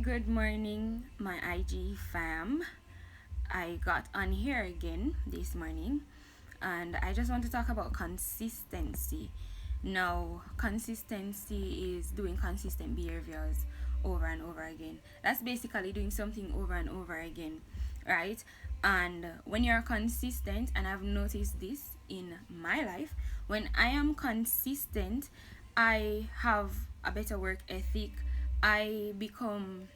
Good morning, my IG fam. I got on here again this morning and I just want to talk about consistency. Now, consistency is doing consistent behaviors over and over again. That's basically doing something over and over again, right? And when you're consistent, and I've noticed this in my life, when I am consistent, I have a better work ethic. I become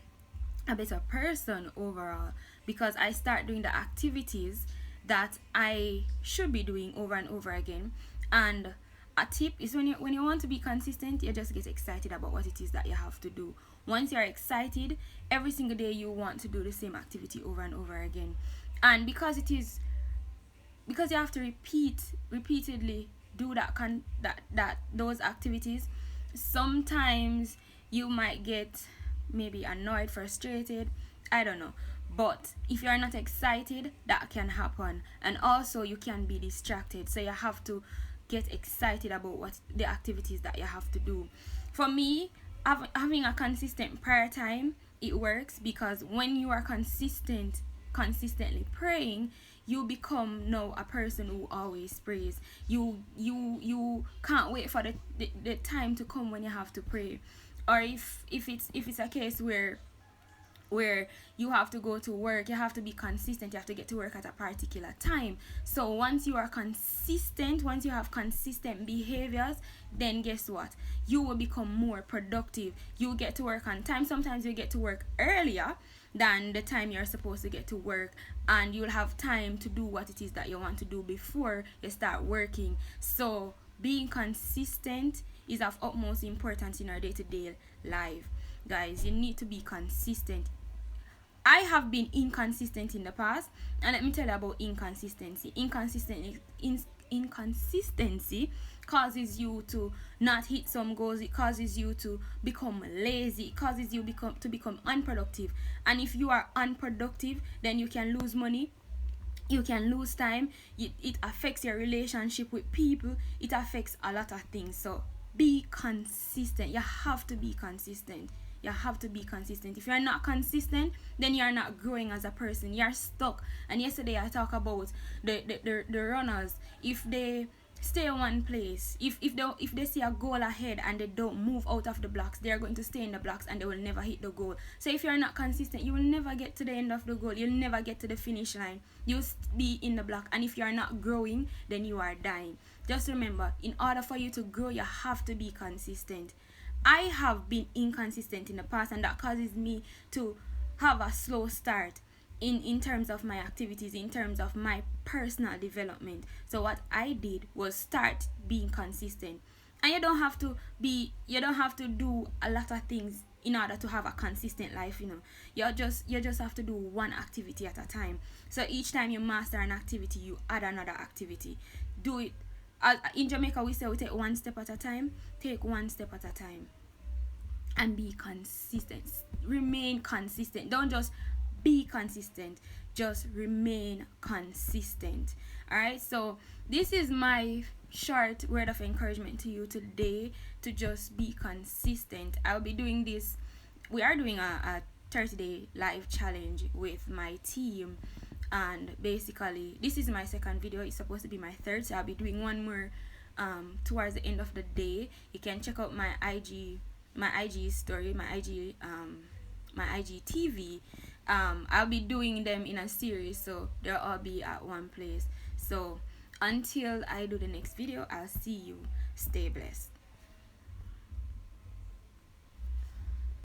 a better person overall because I start doing the activities that I should be doing over and over again. And a tip is when you want to be consistent, you just get excited about what it is that you have to do. Once you're excited, every single day you want to do the same activity over and over again. And because you have to repeatedly do that those activities, sometimes you might get maybe annoyed, frustrated, I don't know. But if you're not excited, that can happen. And also you can be distracted. So you have to get excited about what the activities that you have to do. For me, having a consistent prayer time, it works because when you are consistently praying, you become now a person who always prays. You can't wait for the time to come when you have to pray. Or if it's a case where you have to go to work, you have to be consistent, you have to get to work at a particular time. So once you are consistent, once you have consistent behaviors, then guess what, you will become more productive. You will get to work on time. Sometimes you get to work earlier than the time you're supposed to get to work, and you'll have time to do what it is that you want to do before you start working. So being consistent is of utmost importance in our day-to-day life. Guys, you need to be consistent. I have been inconsistent in the past, and let me tell you about inconsistency. Inconsistency causes you to not hit some goals. It causes you to become lazy. It causes you to become unproductive. And if you are unproductive, then you can lose money, you can lose time. It affects your relationship with people. It affects a lot of things. So be consistent. You have to be consistent. You have to be consistent. If you're not consistent, then you're not growing as a person. You're stuck. And yesterday I talked about the runners. If they stay in one place, if they see a goal ahead and they don't move out of the blocks, they are going to stay in the blocks and they will never hit the goal. So if you're not consistent, you will never get to the end of the goal. You'll never get to the finish line. You'll be in the block, and if you're not growing, then you are dying. Just remember, in order for you to grow, you have to be consistent. I have been inconsistent in the past, and that causes me to have a slow start in terms of my activities, in terms of my personal development. So what I did was start being consistent. And you don't have to do a lot of things in order to have a consistent life. You just have to do one activity at a time. So each time you master an activity, you add another activity. Do it. In Jamaica, we say we take one step at a time. Take one step at a time and be consistent. Remain consistent. Don't just be consistent, just remain consistent. All right, so this is my short word of encouragement to you today, to just be consistent. I'll be doing this. We are doing a 30-day live challenge with my team, and basically this is my second video. It's supposed to be my third, so I'll be doing one more towards the end of the day. You can check out my IG story, my IG TV. I'll be doing them in a series, so they'll all be at one place. So until I do the next video, I'll see you. Stay blessed.